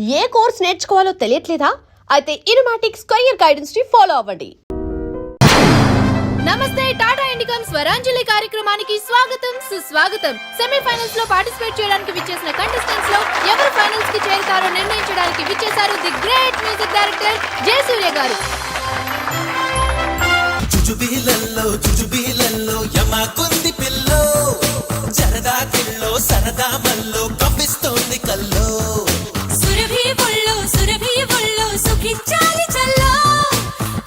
ఏ course నేర్చుకోవాలో తెలియట్లేదా? అయితే ఇనుమాటిక్ square guidance ని follow అవ్వండి. నమస్తే, టాటా ఇండికమ్ స్వరాంజలి కార్యక్రమానికి స్వాగతం సుస్వాగతం. సెమీఫైనల్స్ లో పార్టిసిపేట్ చేయడానికి విచ్చేసిన కంటెస్టెంట్స్ లో ఎవరు ఫైనల్స్ కి చేరుతారో నిర్ణయించడానికి విచ్చేశారు the great music director Jayasurya గారు. జుజుబీలల్లో యమాకుంది పిల్లో, జరదా కిల్లో సరదా మల్లో కవ్విస్తోంది కల్లో, సురభి ఒళ్ళో సురభి ఒళ్ళో సుఖించాలి చల్లో,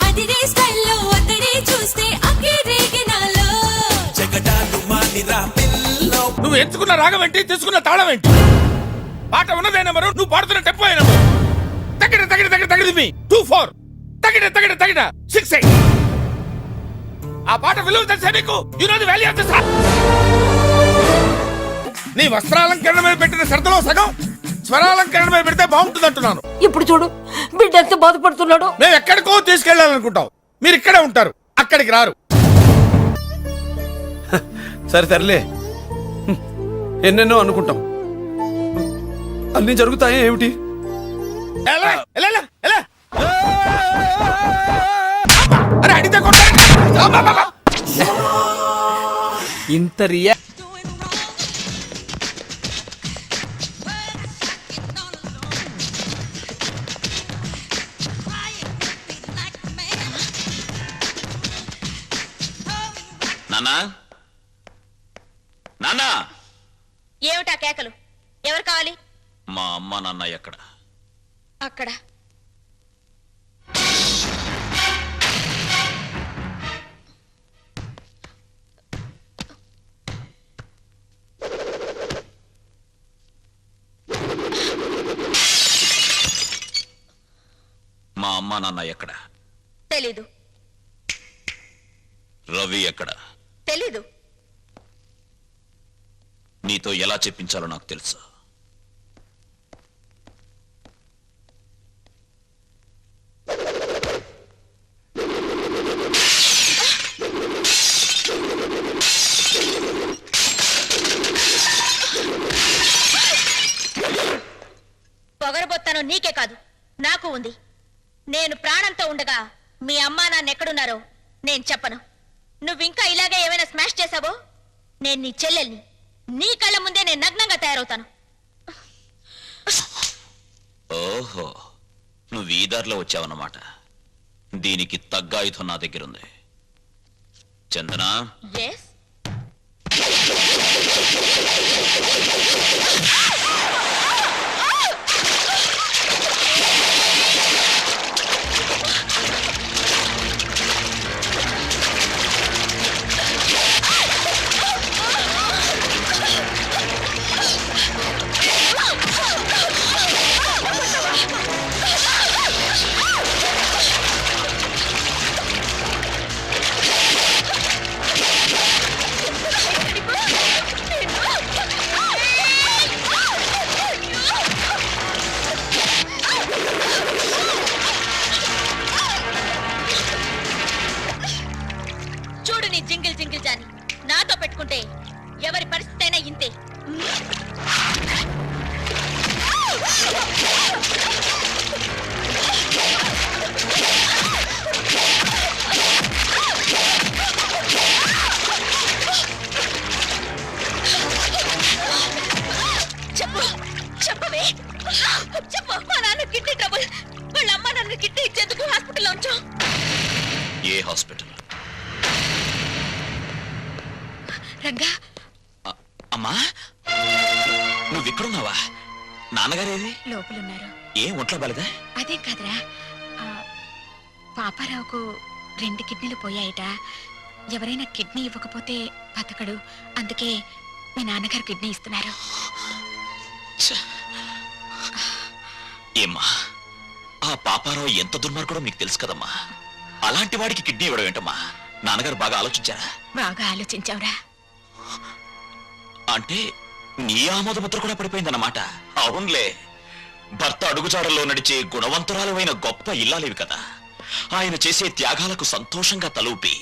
అదిరే స్టైల్లో అతడే చూస్తే అకే రేగినాలో, జగడాలు మానిరా పిల్లో. నువ్వు ఎంచుకున్న రాగం ఏంటి, తీసుకున్న తాళం ఏంటి? పాట ఉన్నదే నెంబరు, నువ్వు పాడుతున్న టెంపో అయిన నెంబరు. తగిన తగిన తగిన తగిన మీ 2-4 తగిన తగిన తగిన 6-8. ఆ పాట విలువ తెలుసా నీకు? You know the value of the song. నీ వస్త్రాలంకరణ మీద పెట్టిన శ్రద్ధలో సగం స్వరాలంకరణ మీద పెడితే బాగుంటుంది అంటున్నాను. ఇప్పుడు చూడు బిడ్డ ఎంత బాధపడుతున్నాడు. మేము ఎక్కడికో తీసుకెళ్లాలనుకుంటాం, మీరు ఇక్కడే ఉంటారు, అక్కడికి రారు. సరే తరలే, ఎన్నెన్నో అనుకుంటాం, అన్ని జరుగుతాయా ఏమిటి? ఎలా ఎలా ఎలా ఎలా అరే అడిగితే ఇంత రియా నాన్నా నాన్నా, ఏమిటా కేకలు? ఎవరు కావాలి? మా అమ్మ నాన్న ఎక్కడ? అక్కడ. మా అమ్మ నాన్న ఎక్కడ? తెలీదు. రవి ఎక్కడ? తెలీదు. నీతో ఎలా చెప్పించాలో నాకు తెలుసు. పొగరబోత్తాను నీకే కాదు, నాకు ఉంది. నేను ప్రాణంతో ఉండగా మీ అమ్మా నాన్న ఎక్కడున్నారో నేను చెప్పను. నువ్వింకా ఇలాగే ఏమైనా స్మాష్ చేశావో నేను నీ చెల్లెల్ని, నీ కళ్ళ ముందే నేను నగ్నంగా తయారవుతాను. ఓహో, నువ్వు ఈ దారిలో వచ్చావన్నమాట. దీనికి తగ్గ ఆయుధం నా దగ్గరుంది. చందనా, ఎస్. చూడు నీ జింగిల్ జింగిల్ జాని, నాతో పెట్టుకుంటే ఎవరి పరిస్థితి అయినా ఇంతే. చెప్పు చెప్పవే, చెప్పు. మా నాన్న కిడ్నీ ట్రబుల్, వాళ్ళ అమ్మ నన్ను కిడ్నీ ఇచ్చేందుకు హాస్పిటల్లో ఉంచాం. ఏ హాస్పిటల్? రంగా, అమ్మా నువ్వు ఇక్కడున్నావా? నాన్నగారేది? లోపలున్నారు. ఏం ఒంట్లో బాలేదా? అదేం కాదురా, పాపారావుకు 2 కిడ్నీలు పోయాయట. ఎవరైనా కిడ్నీ ఇవ్వకపోతే బతకడు, అందుకే మీ నాన్నగారు కిడ్నీ ఇస్తున్నారు. ఏమ్మా, ఆ పాపారావు ఎంత దుర్మార్గుడో మీకు తెలుసు కదమ్మా. అలాంటి వాడికి కిడ్నీ ఇవ్వడం ఏంటమ్మా? నాన్నగారు బాగా ఆలోచించారా? బాగా ఆలోచించావురా. అంటే నీ ఆమోదముద్ర కూడా పడిపోయిందన్నమాట. అవునులే, భర్త అడుగుజాడల్లో నడిచే గుణవంతురాలైన గొప్ప ఇల్లాలేవి కదా. ఆయన చేసే త్యాగాలకు సంతోషంగా తలూపి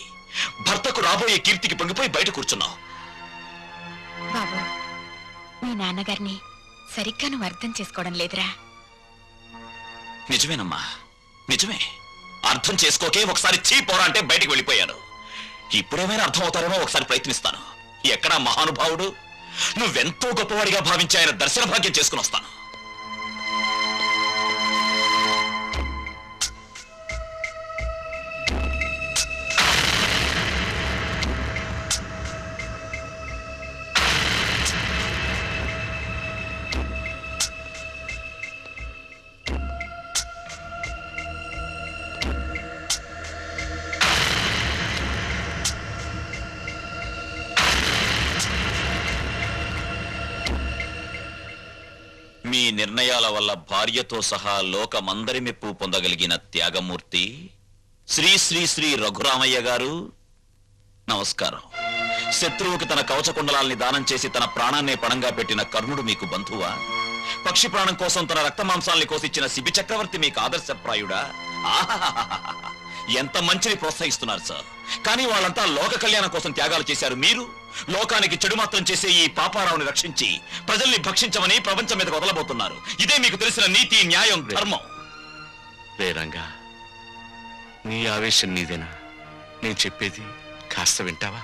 భర్తకు రాబోయే కీర్తికి పొంగిపోయి బయట కూర్చున్నావు. బాబు, మీ నాన్నగారిని సరిగ్గా నువ్వు అర్థం చేసుకోవడం లేదురా. నిజమేనమ్మా, నిజమే. అర్థం చేసుకోకే ఒకసారి చీపోరా అంటే బయటికి వెళ్ళిపోయాను. ఇప్పుడేమైనా అర్థం అవుతారేమో ఒకసారి ప్రయత్నిస్తాను. ఎక్కడా మహానుభావుడు? నువ్వెంతో గొప్పవాడిగా భావించి ఆయన దర్శన భాగ్యం చేసుకుని వస్తాను. మీ నిర్ణయాల వల్ల భార్యతో సహా లోకమందరి మెప్పు పొందగలిగిన త్యాగమూర్తి శ్రీ శ్రీ శ్రీ రఘురామయ్య గారు, నమస్కారం. శత్రువుకి తన కవచకుండలాల్ని దానం చేసి తన ప్రాణాన్నే పణంగా పెట్టిన కర్ణుడు మీకు బంధువా? పక్షి ప్రాణం కోసం తన రక్తమాంసాల్ని కోసిచ్చిన శిబి చక్రవర్తి మీకు ఆదర్శప్రాయుడా? ఆహాహాహా, ఎంత మంచిని ప్రోత్సహిస్తున్నారు సార్. కానీ వాళ్ళంతా లోక కళ్యాణం కోసం త్యాగాలు చేశారు. మీరు లోకానికి చెడు మాత్రం చేసే ఈ పాపారావుని రక్షించి ప్రజల్ని భక్షించమని ప్రపంచం మీదకి వదలబోతున్నారు. ఇదే మీకు తెలిసిన నీతి, న్యాయం, ధర్మం. రంగా, నీ ఆవేశం నీదేనా? నేను చెప్పేది కాస్త వింటావా?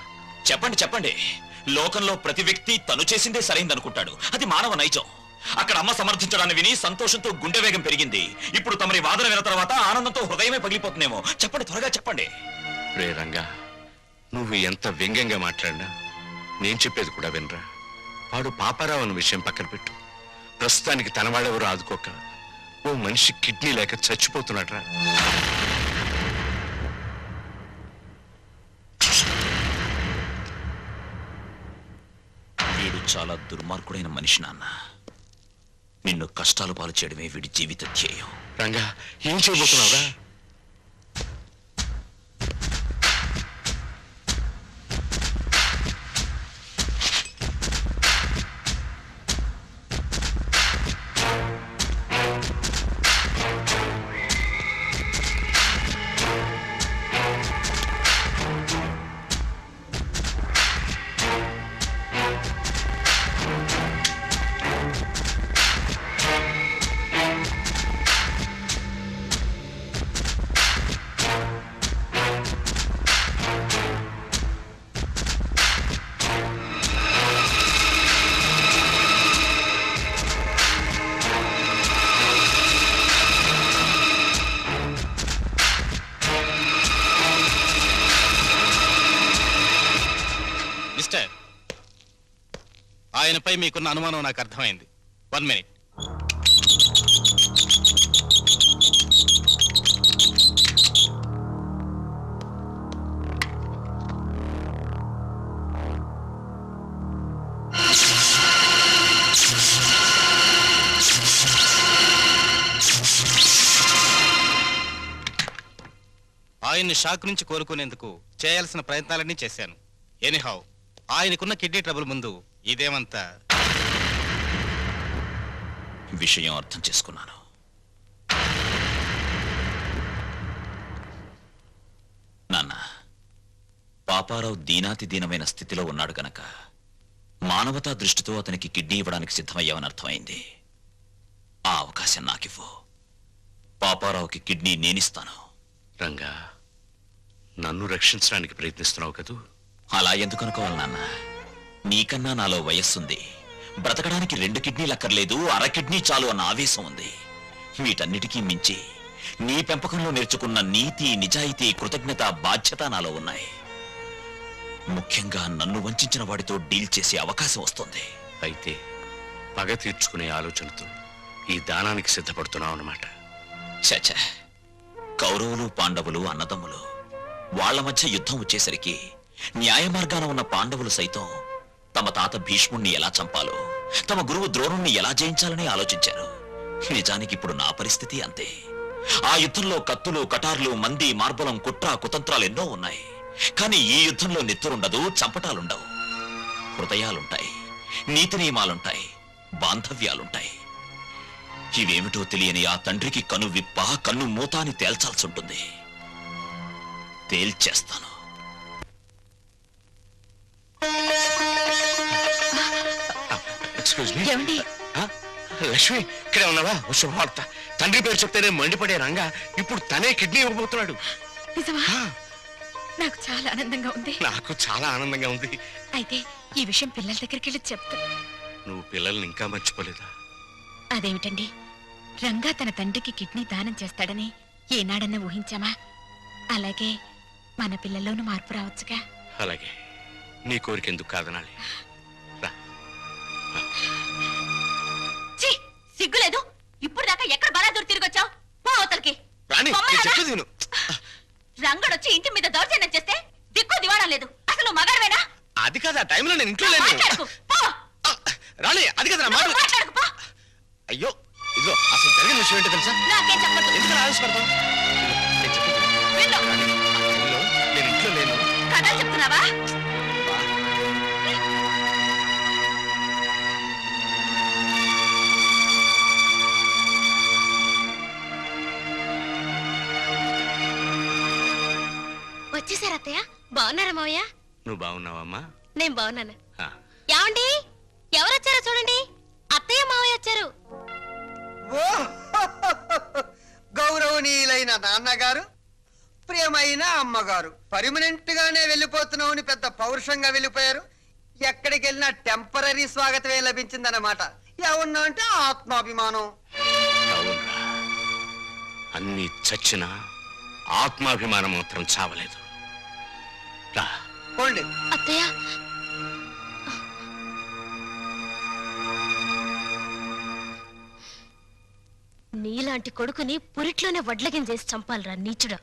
చెప్పండి చెప్పండి. లోకంలో ప్రతి వ్యక్తి తను చేసిందే సరైందనుకుంటాడు. అది మానవ నైజం. అక్కడ అమ్మ సమర్థించడాన్ని విని సంతోషంతో గుండె వేగం పెరిగింది. ఇప్పుడు తమరి వాదన విన్న తర్వాత ఆనందంతో హృదయమే పగిలిపోతుందేమో. చెప్పండి, త్వరగా చెప్పండి. రే రంగా, నువ్వు ఎంత వ్యంగ్యంగా మాట్లాడినా నేను చెప్పేది కూడా వినరా. వాడు పాపారావు అన్న విషయం పక్కన పెట్టు. ప్రస్తుతానికి తన వాళ్ళెవరూ ఆదుకోక ఓ మనిషి కిడ్నీ లేక చచ్చిపోతున్నాడ్రా. వీడు చాలా దుర్మార్గుడైన మనిషి నాన్న. నిన్ను కష్టాలు పాలు చేయడమే వీడి జీవిత ధ్యేయం. రంగా, ఏం చేయబోతున్నావురా? మిస్టర్, ఆయనపై మీకున్న అనుమానం నాకు అర్థమైంది. 1 minute. ఆయన్ని షాక్ నుంచి కోలుకునేందుకు చేయాల్సిన ప్రయత్నాలన్నీ చేశాను. ఎనీహౌ, ఆయనకున్న కిడ్నీ ట్రబుల్ ముందు ఇదేమంతా. విషయం అర్థం చేసుకున్నాను. నాన్న, పాపారావు దీనాతి దీనమైన స్థితిలో ఉన్నాడు గనక మానవతా దృష్టితో అతనికి కిడ్నీ ఇవ్వడానికి సిద్ధమయ్యామని అర్థమైంది. ఆ అవకాశం నాకివ్వు. పాపారావుకి కిడ్నీ నేనిస్తాను. రంగా, నన్ను రక్షించడానికి ప్రయత్నిస్తున్నావు కదూ? అలా ఎందుకు అనుకోవాలి నాన్న? నీకన్నా నాలో వయస్సుంది. బ్రతకడానికి 2 కిడ్నీలు అక్కర్లేదు, అర కిడ్నీ చాలు అన్న ఆవేశం ఉంది. వీటన్నిటికీ మించి నీ పెంపకంలో నేర్చుకున్న నీతి, నిజాయితీ, కృతజ్ఞత, బాధ్యత నాలో ఉన్నాయి. ముఖ్యంగా నన్ను వంచిన వాడితో డీల్ చేసే అవకాశం వస్తుంది. అయితే పగ తీర్చుకునే ఆలోచనతో ఈ దానానికి సిద్ధపడుతున్నావు అన్నమాట. చచ్చ, కౌరవులు పాండవులు అన్నదమ్ములు. వాళ్ల మధ్య యుద్ధం వచ్చేసరికి న్యాయ మార్గాన ఉన్న పాండవులు సైతం తమ తాత భీష్ముణ్ణి ఎలా చంపాలో, తమ గురువు ద్రోణుణ్ణి ఎలా జయించాలని ఆలోచించారు. నిజానికి ఇప్పుడు నా పరిస్థితి అంతే. ఆ యుద్ధంలో కత్తులు, కటార్లు, మంది, మార్బలం, కుట్ర, కుతంత్రాలు ఎన్నో ఉన్నాయి. కానీ ఈ యుద్ధంలో నెత్తురుండదు, చంపటాలుండవు. హృదయాలుంటాయి, నీతి నియమాలుంటాయి, బాంధవ్యాలుంటాయి. ఇవేమిటో తెలియని ఆ తండ్రికి కను విప్ప, కన్ను మూత అని తేల్చాల్సి ఉంటుంది. తేల్చేస్తాను. Excuse me. ఏమండి? లక్ష్మి, ఇక్కడే ఉన్నావా? శుభవార్త. తండ్రి పేరు చెప్తేనే మండిపడే రంగా ఇప్పుడు తనే కిడ్నీ ఇవ్వబోతున్నాడు. నిజమా? నాకు చాలా ఆనందంగా ఉంది. నాకు చాలా ఆనందంగా ఉంది. అయితే ఈ విషయం పిల్లల దగ్గరికి వెళ్ళి చెప్తా. నువ్వు పిల్లల్ని ఇంకా మర్చిపోలేదా? అదేమిటండి, రంగా తన తండ్రికి కిడ్నీ దానం చేస్తాడని ఏనాడన్నా ఊహించామా? అలాగే మన పిల్లల్లోనూ మార్పు రావచ్చుగా. అలాగే, నీ కోరిక ఎందుకు కాదనాలి? రా. సిగ్గులేదు? ఇప్పుడు దాకా ఎక్కడ బలాదూరు తిరిగొచ్చావు? పో అవతలకి. రాణి, నేను చెప్పేది విను. రంగడొచ్చి ఇంటి మీద దౌర్జన్యం చేస్తే దిక్కు దివాణం లేదు. అసలు మగాడవేనా? అది కాదు, ఆ టైంలో నేను ఇంట్లో లేను. మాట్లాడకు, పో. రాణి, అది కదా మాట. మాట్లాడకు, పో. అయ్యో, ఇదిగో అసలు జరిగిన విషయం ఏంటో తెలుసా? నాకేం చెప్పొద్దు. ఎందుకు ఆలోచిస్తావు? నేను చెప్పేది విను. విను. రాణి, ఆ టైంలో నేను ఇంట్లో లేను. కథలు చెప్తున్నావా? వచ్చేసారు అత్తయ్య. బాగున్నారా మావయ్య? నువ్వు బాగున్నావమ్మా? నేను బాగున్నాను. ఆ. ఏమండి, ఎవరొచ్చారో చూడండి. అత్తయ్య మావయ్య వచ్చారు. గౌరవనీయులైన నాన్నగారు, ప్రియమైన అమ్మగారు, పర్మనెంట్ గానే వెళ్ళిపోతున్నామని పెద్ద పౌరుషంగా వెళ్ళిపోయారు. ఎక్కడికి వెళ్ళినా టెంపరీ స్వాగతమే లభించిందన్నమాట. ఏమన్నా అంటే ఆత్మాభిమానం. అవునరా, అన్ని చచ్చినా ఆత్మాభిమానం మాత్రం చావలేదు. రా. పోండి. అత్తయ్య, నీలాంటి కొడుకుని పురిట్లోనే వడ్లగిన చేసి చంపాలరా నీచుడా.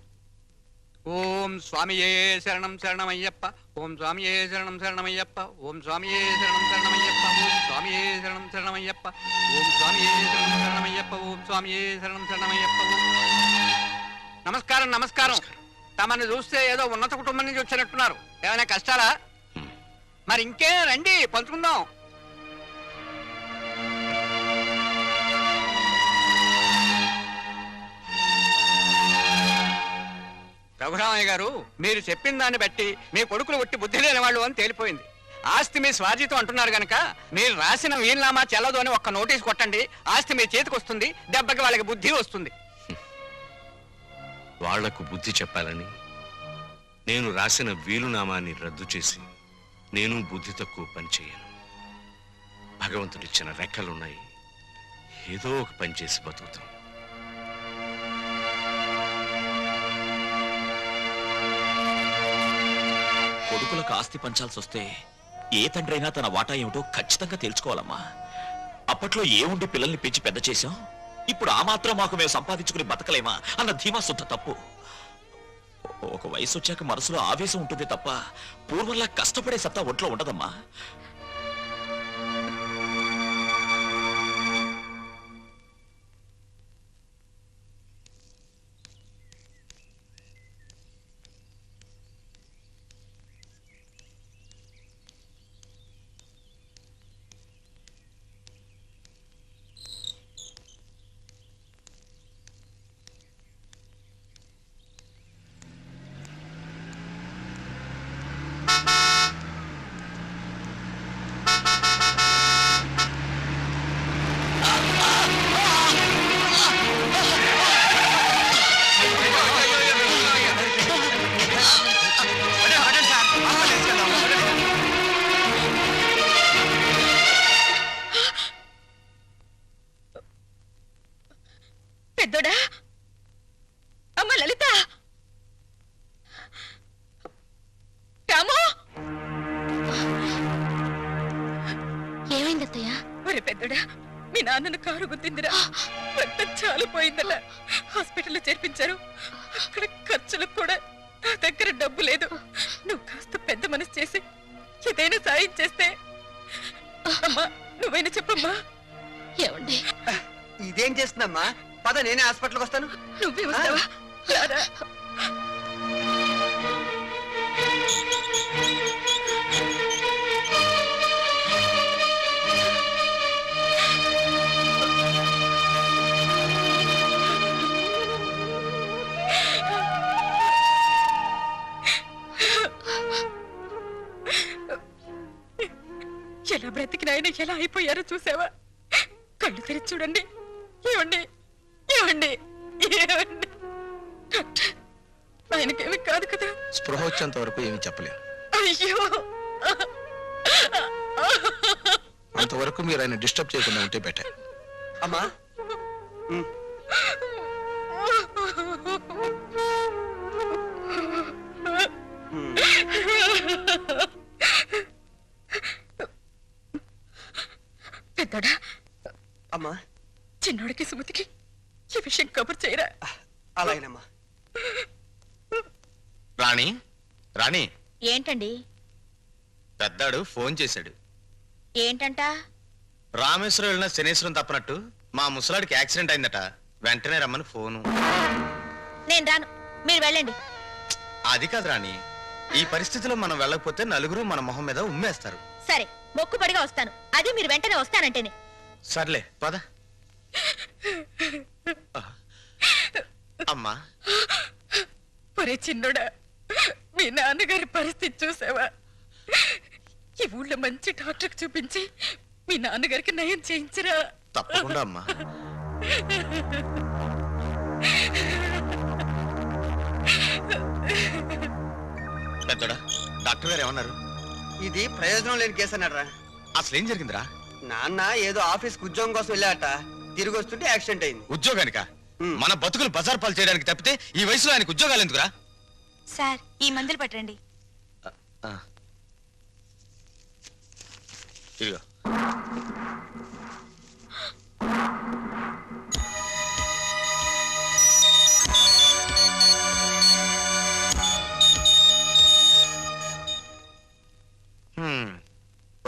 ఓం స్వామియే శరణం శరణమయ్యప్ప. ఓం స్వామియే శరణం శరణమయ్యప్ప. ఓం స్వామియే శరణం శరణమయ్యప్ప. ఓం స్వామియే శరణం శరణమయ్యప్ప. ఓం స్వామియే శరణం శరణమయ్యప్ప. ఓం స్వామియే శరణం శరణమయ్యప్ప. నమస్కారం, నమస్కారం. తమను చూస్తే ఏదో ఉన్నత కుటుంబం నుంచి వచ్చినట్టున్నారు. ఏమైనా కష్టాలా? మరి ఇంకే రండి, పంచుకుందాం. రఘురామయ్య గారు, మీరు చెప్పిన దాన్ని బట్టి మీ కొడుకులు ఒట్టి బుద్ధి లేని వాళ్ళు అని తేలిపోయింది. ఆస్తి మీ స్వాధీతం అంటున్నారు గనక మీరు రాసిన వీలునామా చెల్లదు అని ఒక్క నోటీస్ కొట్టండి. ఆస్తి మీ చేతికి వస్తుంది. దెబ్బకి వాళ్ళకి బుద్ధి వస్తుంది. వాళ్లకు బుద్ధి చెప్పాలని నేను రాసిన వీలునామాన్ని రద్దు చేసి నేను బుద్ధి తక్కువ పని చేయను. భగవంతుడిచ్చిన రెక్కలున్నాయి, ఏదో ఒక పని చేసి బతుకుతాం. కొడుకులకు ఆస్తి పంచాల్సి వస్తే ఏ తండ్రైనా తన వాటా ఏమిటో ఖచ్చితంగా తెలుసుకోవాలమ్మా. అప్పట్లో ఏ ఉండి పిల్లల్ని పెంచి పెద్ద చేశాం, ఇప్పుడు ఆ మాత్రం మాకు మేము సంపాదించుకుని బతకలేమా అన్న ధీమా శుద్ధ తప్పు. ఒక వయసు వచ్చాక మనసులో ఆవేశం ఉంటుంది తప్ప పూర్వంలా కష్టపడే సత్తా ఒంట్లో ఉండదమ్మా. పెద్దోడా, అమ్మ లలిత, రాము. ఏమైంది అత్తయ్య? ఒరే పెద్దోడా, మీ నాన్నను కారు గుద్దిందిరా. రక్తం చాలా పోయిందట. హాస్పిటల్లో చేర్పించారు. అక్కడ ఖర్చులకు కూడా నా దగ్గర డబ్బు లేదు. నువ్వు కాస్త పెద్ద మనసు చేసి ఏదైనా సాయం చేస్తే. అమ్మా, నువ్వైనా చెప్పమ్మా. ఏమండి, ఇదేం చేస్తుందమ్మా? పద, నేనే హాస్పిటల్కి వస్తాను. నువ్వే వస్తావా? రారా. ఎలా బ్రతికిన ఆయన ఎలా అయిపోయారో చూసావా? కళ్ళు తెరిచి చూడండి. ఏమండి, ఏమండి? ఏమండి ఏమండి డాక్టర్, ఆయనకేమి కాదు కదా? స్పృహ వచ్చేంత వరకు ఏమీ చెప్పలేము. అయ్యో, అంతవరకు మీరు ఆయన డిస్టర్బ్ చేయకుండా ఉంటే బెటర్. అమ్మా పెద్దోడా, అమ్మా చిన్నోడికి సుమతికి ఈ విషయం కబుర్ చేయరా? అలాగేనమ్మా. రాణి, రాణి, ఏంటండి? పెద్దాడు ఫోన్ చేశాడు. ఏంటంట? రామేశ్వరం వెళ్ళిన శనేశ్వరం తప్పనట్టు మా ముసలాడికి యాక్సిడెంట్ అయిందట, వెంటనే రమ్మని ఫోను. నేను రాను, మీరు వెళ్ళండి. అది కాదు రాణి, ఈ పరిస్థితిలో మనం వెళ్ళకపోతే నలుగురు మన మొహం మీద ఉమ్మేస్తారు. సరే, మొక్కుపడిగా వస్తాను. అది మీరు వెంటనే వస్తానంటేనే. సర్లే పద. అమ్మా, ఒరే చిన్నోడా, మీ నాన్నగారి పరిస్థితి చూసావా? ఈ ఊళ్ళో మంచి డాక్టర్కి చూపించి మీ నాన్నగారికి నయం చేయించరా? తప్పకుండా అమ్మా. పెద్దోడా, డాక్టర్ గారు ఏమన్నారు? ఇది ప్రయోజనం లేని కేసు అన్నాడు. అసలు ఏం జరిగిందిరా? నాన్న ఏదో ఆఫీస్కి ఉద్యోగం కోసం వెళ్ళాట, తిరిగి వస్తుంటే యాక్సిడెంట్ అయింది. ఉద్యోగానిక? మన బతుకులు బజార్ పాలు చేయడానికి తప్పితే ఈ వయసులో ఆయనకు ఉద్యోగాలు ఎందుకురా? సార్, ఈ మందులు పట్టండి. ఇదిగో.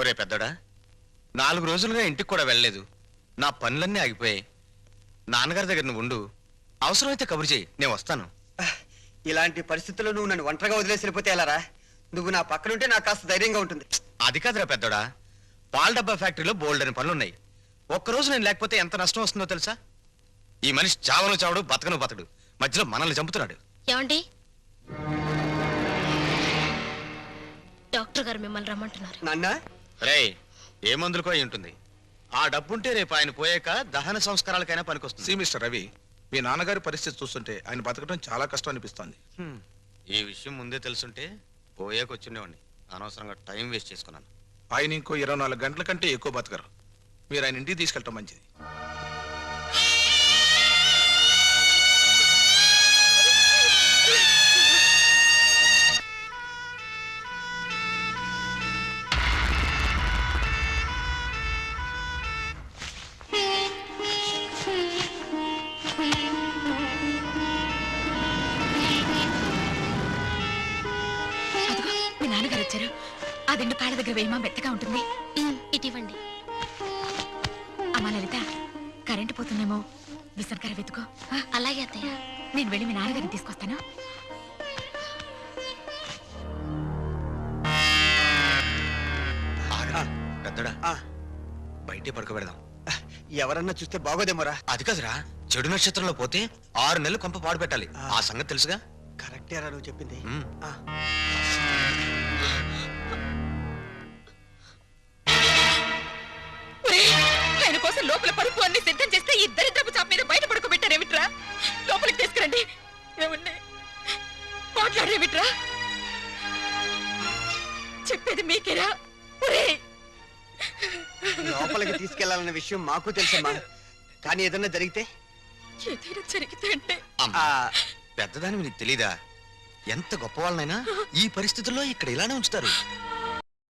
ఒరే పెద్దోడా, 4 రోజులుగా ఇంటికి కూడా వెళ్ళలేదు. నా పనులన్నీ ఆగిపోయాయి. నాన్నగారి దగ్గర నువ్వు ఉండు, అవసరమైతే కబురు చేయి, నేను వస్తాను. ఇలాంటి పరిస్థితుల్లో నువ్వు నన్ను ఒంటరిగా వదిలేసి వెళ్ళిపోతే ఎలారా? నువ్వు నా పక్కనుంటే నాకు కాస్త ధైర్యంగా ఉంటుంది. అది కాదురా పెద్దోడా, పాల డబ్బా ఫ్యాక్టరీలో బోల్డ్ అని పనులున్నాయి. ఒక్కరోజు నేను లేకపోతే ఎంత నష్టం వస్తుందో తెలుసా? ఈ మనిషి చావను చావడు, బతకను బతడు, మధ్యలో మనల్ని చంపుతున్నాడు. ఏమండి? డాక్టర్ గారు మిమ్మల్ని రమ్మంటున్నారు. నాన్న, రేయ్, ఏ మందులకో అయి ఉంటుంది. ఆ డబ్బుంటే రేపు ఆయన పోయాక దహన సంస్కారాలకైనా పనికొస్తుంది. మిస్టర్ రవి, మీ నాన్నగారి పరిస్థితి చూస్తుంటే ఆయన బతకడం చాలా కష్టం అనిపిస్తోంది. ఈ విషయం ముందే తెలుసుంటే పోయాక వచ్చిండేవాడిని. అనవసరంగా టైం వేస్ట్ చేసుకున్నాను. ఆయన ఇంకో 24 గంటల కంటే ఎక్కువ బతకరు. మీరు ఆయన ఇంటికి తీసుకెళ్ళటం మంచిది. అదిగో మీ నాన్నగారు వచ్చారు. ఆ దిండు కాళ్ళ దగ్గర వేయమా, మెత్తగా ఉంటుంది. ఇటివ్వండి. అమ్మా లలిత, కరెంటు పోతుందేమో, విసర్కర వెతుకో. అలాగే అత్తయ్య. నేను వెళ్ళి మీ నాన్నగారిని తీసుకొస్తాను. పెద్దడా, బయటే పడుకోబెడదాం. ఎవరన్నా చూస్తే బాగోదేమోరా. అది కాదురా, చెడు నక్షత్రంలో పోతే 6 నెలలు కొంప పాడు పెట్టాలి. ఆ సంగతి తెలుసుగా? కరెక్టేరా నువ్వు చెప్పింది. ఆయన కోసం లోపల పరుపు అన్ని సిద్ధం చేస్తే ఈ దరిద్రపు చాప మీద బయట పడుకోబెట్టారేమిట్రా? లోపలికి తీసుకురండి. ఏమండి మాట్లాడేమిట్రా? చెప్పేది మీకేరా? లోపలికి తీసుకెళ్లాలన్న విషయం మాకు తెలుసమ్మా, కానీ ఏదన్నా జరిగితే? ఏదైనా జరిగితే అంటే అమ్మా, పెద్దదాని నీకు తెలీదా? ఎంత గొప్ప వాళ్ళనైనా ఈ పరిస్థితుల్లో ఇక్కడ ఇలానే ఉంచుతారు.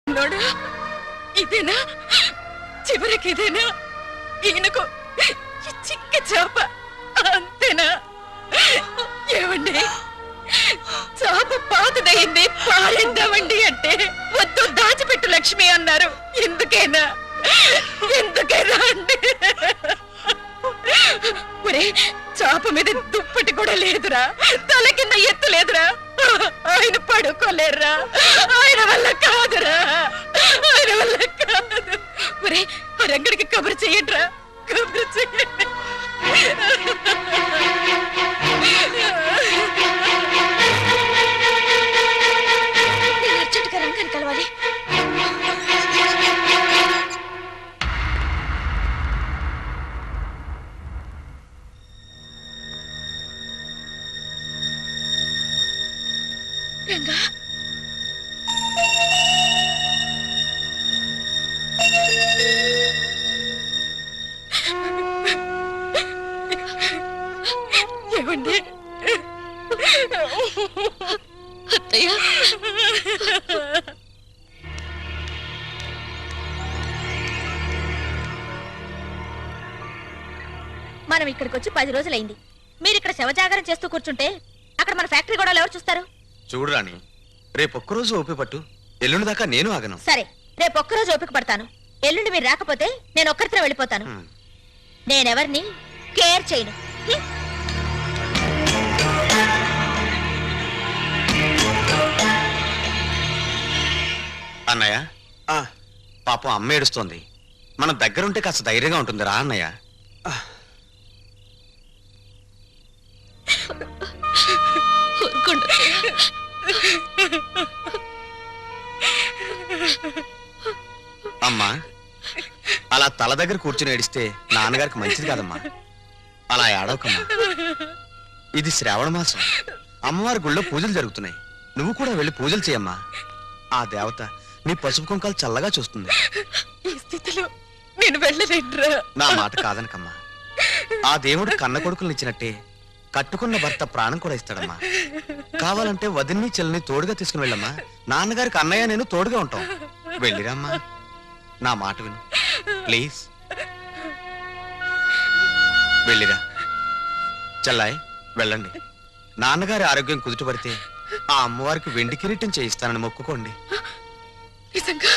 నోడా, ఇదేనా చివరికి? ఇదేనా ఈయనకు ఈ చిక్క చాప? అంతేనా? ఏమండి, చాప పాతదయింది, పారేద్దామండి అంటే వద్దు, దాచిపెట్టు లక్ష్మి అన్నారు. ఎందుకైనా అండి? ఒరే, చాప మీద దుప్పటి కూడా లేదురా, తల కింద ఎత్తు లేదురా. ఆయన పడుకోలేరురా, ఆయన వల్ల కాదురా, ఆయన వల్ల కాదు. ఒరే, ఆ రంగడికి కబురు చెయ్యండిరా, కబురు చెయ్యండి. నేను అర్జెంటుగా రంగాన్ని కలవాలి. ఏడవండి. అత్తయ్య మనం ఇక్కడికి వచ్చి 10 రోజులైంది. మీరు ఇక్కడ శవజాగరం చేస్తూ కూర్చుంటే అక్కడ మన ఫ్యాక్టరీ గొడవలు ఎవరు చూస్తారు? చూడు రాణి, రేపు ఒక్కరోజు ఓపి పట్టు, ఎల్లుండి దాకా నేను ఆగను. సరే, రేపు ఒక్కరోజు ఓపిక పడతాను. ఎల్లుండి మీరు రాకపోతే నేను ఒక్కరితో వెళ్ళిపోతాను. నేనెవరిని కేర్ చేయను. అన్నయ్య, పాపం అమ్మ ఏడుస్తోంది. మనం దగ్గరుంటే కాస్త ధైర్యంగా ఉంటుంది రా అన్నయ్య. ఊరుకోండి అత్తయ్య. అమ్మా, అలా తల దగ్గర కూర్చుని ఏడిస్తే నాన్నగారికి మంచిది కాదమ్మా. అలా ఏడవకమ్మా. ఇది శ్రావణ మాసం, అమ్మవారి గుళ్ళో పూజలు జరుగుతున్నాయి. నువ్వు కూడా వెళ్ళి పూజలు చేయమ్మా. ఆ దేవత నీ పసుపు కుంకాలు చల్లగా చూస్తుంది. ఈ స్థితిలో నేను వెళ్ళలేనురా. నా మాట కాదనకమ్మా. ఆ దేవుడు కన్న కొడుకులను ఇచ్చినట్టే కట్టుకున్న భర్త ప్రాణం కూడా ఇస్తాడమ్మా. కావాలంటే వదిన్ని చెల్లిని తోడుగా తీసుకుని వెళ్ళమ్మా. నాన్నగారికి అన్నయ్య నేను తోడుగా ఉంటాం. వెళ్ళిరమ్మా, నా మాట విను ప్లీజ్. వెళ్ళిరా చెల్లాయ్, వెళ్ళండి. నాన్నగారి ఆరోగ్యం కుదుటపడితే ఆ అమ్మవారికి వెండి కిరీటం చేయిస్తానని మొక్కుకోండి. నిజంగా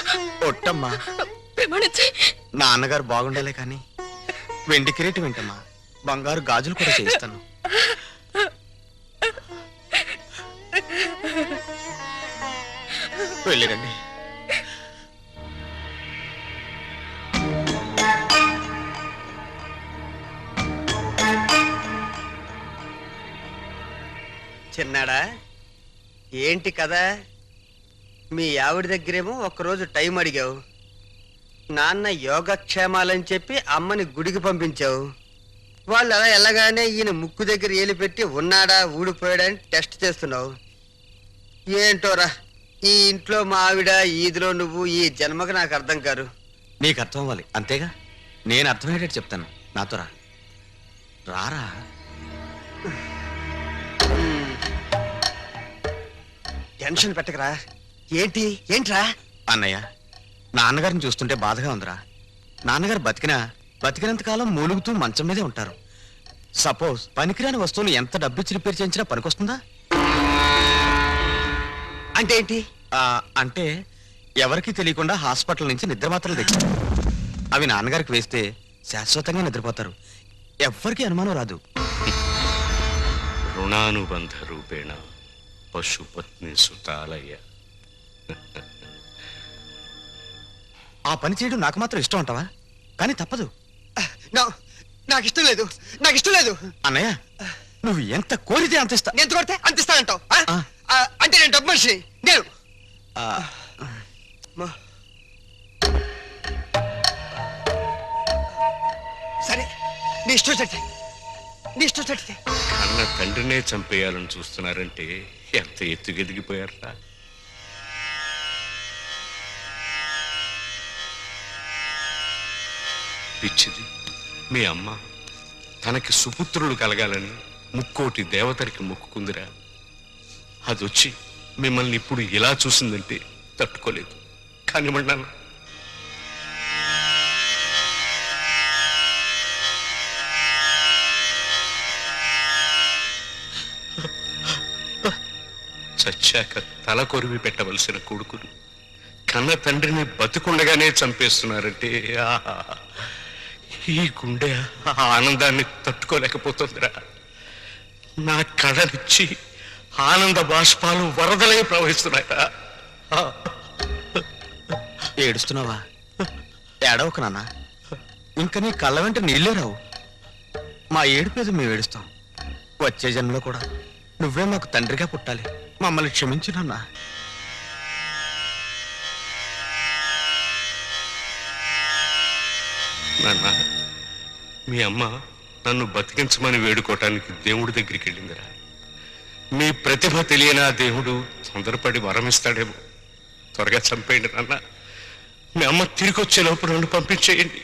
ఒట్టమ్మా, ప్రమాణించి నాన్నగారు బాగుండాలే కానీ వెండి కిరీటం ఏంటమ్మా, బంగారు గాజులు కూడా చేయిస్తాను. వెళ్ళిరండి. చిన్నాడా, ఏంటి కదా? మీ ఆవిడ దగ్గరేమో ఒక్కరోజు టైం అడిగావు. నాన్న యోగక్షేమాలని చెప్పి అమ్మని గుడికి పంపించావు. వాళ్ళు అలా వెళ్ళగానే ఈయన ముక్కు దగ్గర ఏలి పెట్టి ఉన్నాడా ఊడిపోయాడని టెస్ట్ చేస్తున్నావు. ఏంటోరా, ఈ ఇంట్లో మా ఆవిడ, ఈదిలో నువ్వు, ఈ జన్మకు నాకు అర్థం కారు. నీకు అర్థం అవ్వాలి అంతేగా. నేను అర్థమయ్యేటట్టు చెప్తాను, నాతో రా. రారా. టెన్షన్ పెట్టకరా. ఏంట్రా? అన్నయ్య, నాన్నగారిని చూస్తుంటే బాధగా ఉందిరా. నాన్నగారు బతికినంతకాలం మూలుగుతూ మంచం మీదే ఉంటారు. సపోజ్ పనికిరాని వస్తువులు ఎంత డబ్బిచ్చి రిపేర్ చేయించినా పనికొస్తుందా? అంటే ఏంటి? అంటే ఎవరికి తెలియకుండా హాస్పిటల్ నుంచి నిద్ర మాత్రలు తెచ్చారు. అవి నాన్నగారికి వేస్తే శాశ్వతంగా నిద్రపోతారు. ఎవ్వరికి అనుమానం రాదు. రుణానుబంధ రూపేణ పశుపత్ని సుతాలయ్య. ఆ పని చేయడం నాకు మాత్రం ఇష్టం అంటావా? కానీ తప్పదు. నాకు ఇష్టం లేదు. అన్నయ్య, నువ్వు ఎంత కోరితే అంత ఇస్తా. ఎంత కొడితే అంత ఇస్తానంటావు? అంటే నేను డబ్బు మనిషి. నేను సరే, నీ ఇష్టం చడితే. అన్న తండ్రినే చంపేయాలని చూస్తున్నారంటే ఎంత ఎత్తుగెదిగిపోయారా? పిచ్చిది, మీ అమ్మ తనకి సుపుత్రులు కలగాలని ముక్కోటి దేవతరికి మొక్కుకుందిరా. అదొచ్చి మిమ్మల్ని ఇప్పుడు ఇలా చూసిందంటే తట్టుకోలేదు. కానివ్వండి. చచ్చాక తల కొరివి పెట్టవలసిన కొడుకును కన్న తండ్రిని బతికుండగానే చంపేస్తున్నారంటే ఈ గుండె ఆనందాన్ని తట్టుకోలేకపోతుందిరా. నా కళ్ళనిచ్చి ఆనంద బాష్పాలు వరదలై ప్రవహిస్తున్నాయా? ఏడుస్తున్నావా? ఏడవకు నాన్న. ఇంక నీ కళ్ళ వెంట నీళ్ళే రావు. మా ఏడుపేద మేము ఏడుస్తాం. వచ్చే జన్మలో కూడా నువ్వే మాకు తండ్రిగా పుట్టాలి. మమ్మల్ని క్షమించు నాన్న. నాన్న, మీ అమ్మ నన్ను బతికించమని వేడుకోవటానికి దేవుడి దగ్గరికి వెళ్ళిందిరా. మీ ప్రతిభ తెలియనా దేవుడు తొందరపడి వరమిస్తాడేమో. త్వరగా చంపేయండి నాన్న. మీ అమ్మ తిరిగి వచ్చే లోపు నన్ను పంపించేయండి.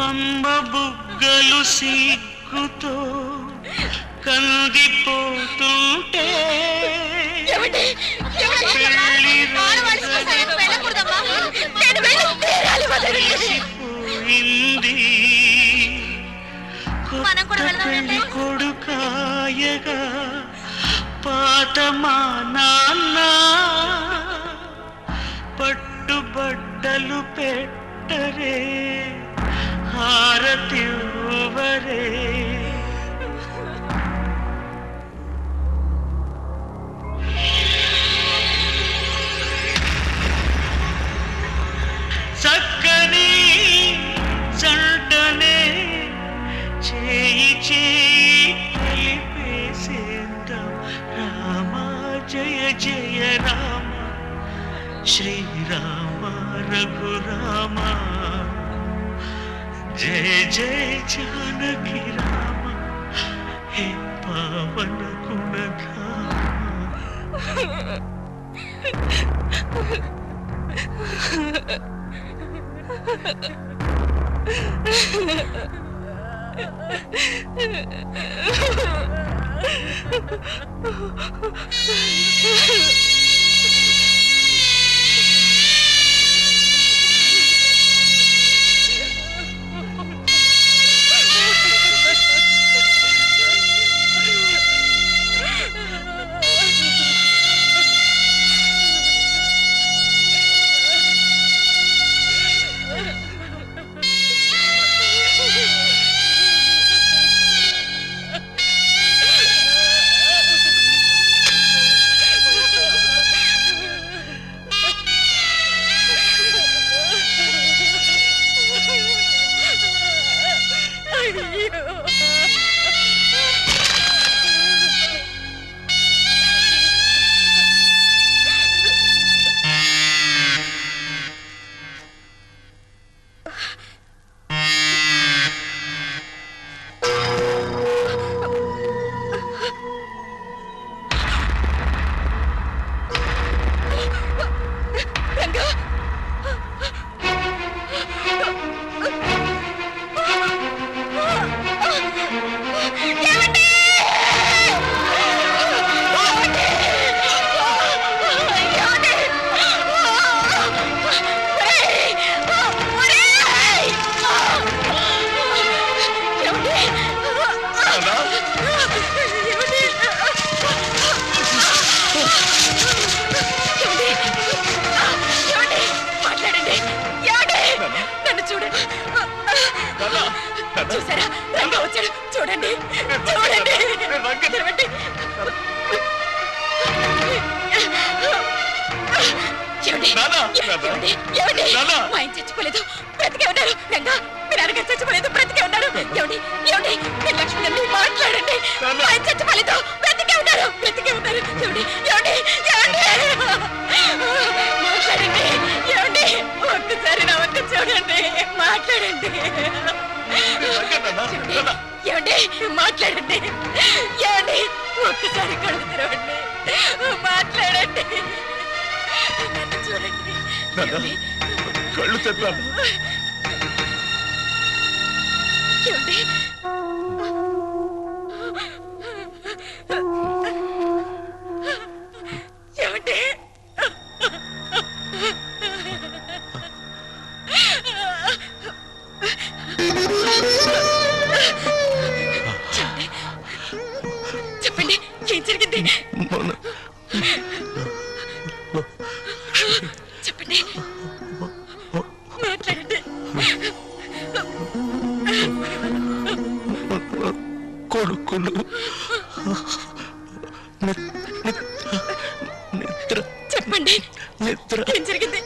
అమ్మ బుగ్గలు సిగ్గుతో కందిపోతుంటే పోయింది పెళ్లి కొడుకాయగా పాత మా నాన్న పట్టుబట్టలు పెట్టరే హారతివ్వరే చక్కని జంటనే చేయి చేయి కలిపేసేద్దాం రామ జయ జయ రామ శ్రీరామ రఘురామ జయ జయ జానకి రామ హే పావన చూసారా రంగా వచ్చాడు చూడండి చూడండి మా ఆయన చచ్చిపోలేదు బ్రతికే ఉన్నారు రంగా మీరు అరగారు చచ్చిపోలేదు బ్రతికే ఉన్నారు ఏమండి ఏమండి మీరు లక్ష్మి మాట్లాడండి మా ఆయన చచ్చిపోలేదు బ్రతికే ఉన్నారు ఏమండి ఏమండి మాట్లాడండి ఏమండి ఒక్కసారి నా వంక చూడండి మాట్లాడండి ఏమండి మాట్లాడండి ఏమండి ఒక్కసారి కళ్ళు తెరవండి మాట్లాడండి నన్ను చూడండి కళ్ళు తెప్పాను ఏమండి ఏమండి చెప్పండి ఏం జరిగింది చెప్పండి మాట్లాడండి నిద్ర ఏం జరిగింది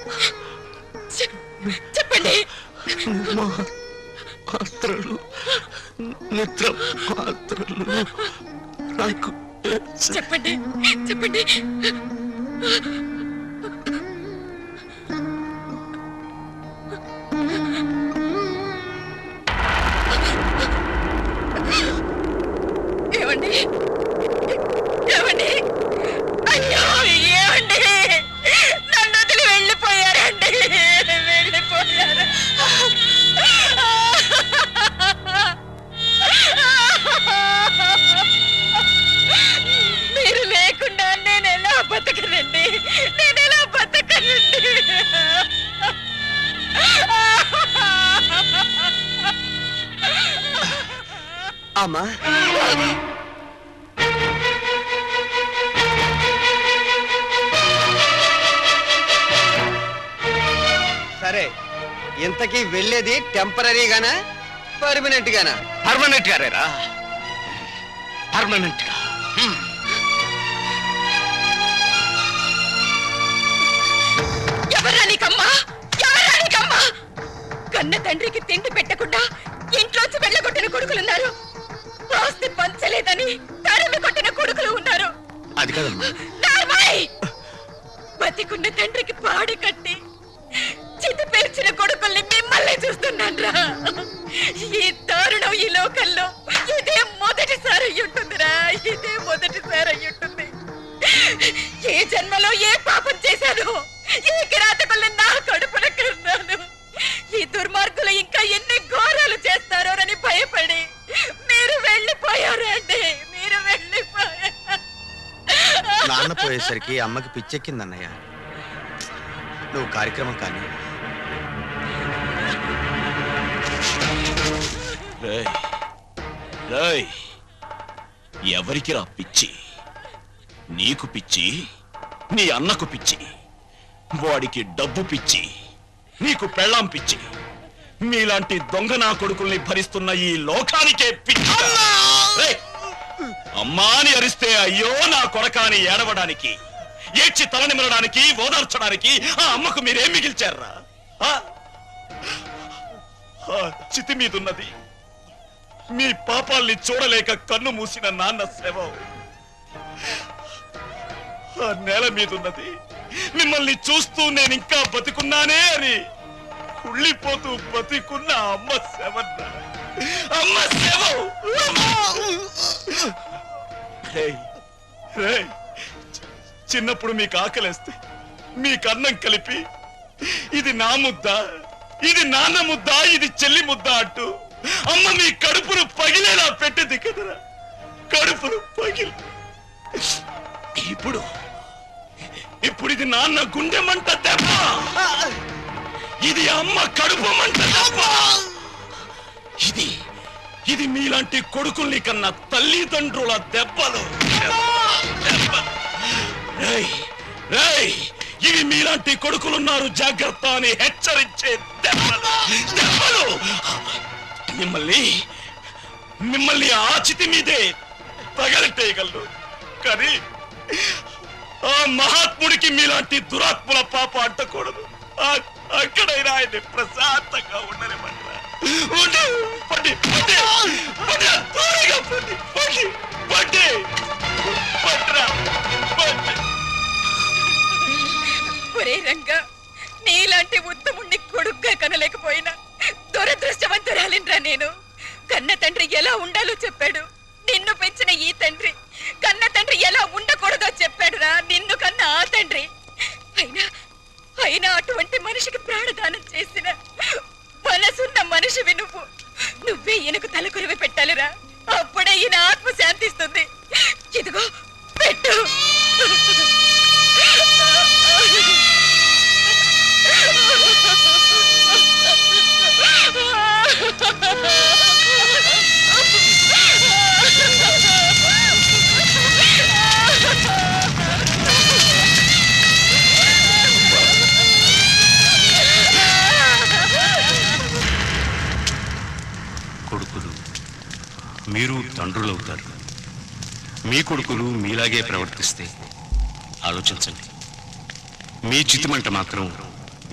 చెప్పండి. మాత్రలు నిద్ర మాత్రలు నాకు చెప్పండి చెప్పండి. ఏమండి ఏమండి అయ్యో ఏమండి నన్ను వదిలి వెళ్ళిపోయారండి వెళ్ళిపోయారు. మీరు లేకుండా నేను ఎలా బతకనండి, నేను ఎలా బతకనండి. అమ్మా సరే, ఇంతకీ వెళ్ళేది టెంపరీగానా పర్మనెంట్ గానా? పర్మనెంట్ గారేరా, పర్మనెంట్ గా. ఎవరా నీకమ్మా, ఎవరా నీకమ్మా? కన్న తండ్రికి తిండి పెట్టకుండా ఇంట్లోంచి వెళ్ళగొట్టిన కొడుకులున్నారు, ఆస్తి పంచలేదని తరిమి కొట్టిన కొడుకులు ఉన్నారు. అది కాదమ్మా. నార్మల్! బతికున్న తండ్రికి పాడి కట్టి చితి పేర్చిన కొడుకుల్ని మిమ్మల్ని చూస్తున్నాన్రా. ఈ దారుణం ఈ లోకంలో ఇదే మొదటిసారి అయ్యుంటుందిరా, ఇదే మొదటిసారి అయ్యుంటుంది. ఏ జన్మలో ఏ పాపం చేశాను, ఏ కిరాతకుల్ని నా కడుపున కన్నాను, ఈ దుర్మార్గులు ఇంకా ఎన్ని ఘోరాలు చేస్తారోనని భయపడి మీరు వెళ్ళిపోయారండి, మీరు వెళ్ళిపోయారు. నాన్న పోయేసరికి అమ్మకి పిచ్చెక్కిందన్నయ్య. నువ్వు కార్యక్రమం కానీ. ఎవరికి రా పిచ్చి? నీకు పిచ్చి, నీ అన్నకు పిచ్చి, వాడికి డబ్బు పిచ్చి, నీకు పెళ్ళాం పిచ్చి. మీలాంటి దొంగ నా కొడుకుల్ని భరిస్తున్న ఈ లోకానికే పిచ్చి. అమ్మా అని అరిస్తే అయ్యో నా కొరకాని ఏడవడానికి, ఏడ్చి తలనిమలడానికి, ఓదార్చడానికి ఆ అమ్మకు మీరేం మిగిల్చారా? చితి మీదున్నది మీ పాపాల్ని చూడలేక కన్ను మూసిన నాన్న శవం. ఆ నేల మీదున్నది మిమ్మల్ని చూస్తూ నేనింకా బతికున్నానే అని కుళ్ళిపోతూ బతికున్న అమ్మ శవన్న, అమ్మ శవం. చిన్నప్పుడు మీకు ఆకలేస్తే మీకు అన్నం కలిపి ఇది నా ముద్ద, ఇది నాన్న ముద్ద, ఇది చెల్లి ముద్ద అంటూ అమ్మ మీ కడుపును పగిలేలా పెట్టింది కదరా, కడుపును పగిలి. ఇప్పుడు ఇప్పుడు ఇది నాన్న గుండె మంట దెబ్బ, ఇది అమ్మ కడుపు మంట దెబ్బ. ఇది మీలాంటి కొడుకుల్ని కన్నా తల్లిదండ్రుల దెబ్బలు. ఇవి మీలాంటి కొడుకులున్నారు జాగ్రత్త అని హెచ్చరించే దెబ్బలు. మిమ్మల్ని ఆచితి మీదే తగలెట్టేయగలరు, కానీ ఆ మహాత్ముడికి మీలాంటి దురాత్ముల పాప అంటకూడదు. అక్కడైనా ఆయన్ని ప్రశాంతంగా ఉండనివ్వండి. ఒరే రంగా, నీలాంటి ఉత్తముణ్ణి కొడుగ్గా కనలేకపోయినా దురదృష్టవంతురాలిన్రా నేను. కన్న తండ్రి ఎలా ఉండాలో చెప్పాడు, నిన్ను పెంచిన ఈ తండ్రి కన్న తండ్రి ఎలా ఉండకూడదో చెప్పాడురా నిన్ను కన్న ఆ తండ్రి. అయినా అటువంటి మనిషికి ప్రాణదానం చేసిన మనసున్న మనిషివి నువ్వు. నువ్వే ఈయనకు తలకొరివి పెట్టాలిరా, అప్పుడే ఈయన ఆత్మ శాంతిస్తుంది. ఇదిగో పెట్టు. కొడుకులు మీరు తండ్రులవుతారు. మీ కొడుకులు మీలాగే ప్రవర్తిస్తే ఆలోచించండి. మీ చితిమంట మాత్రం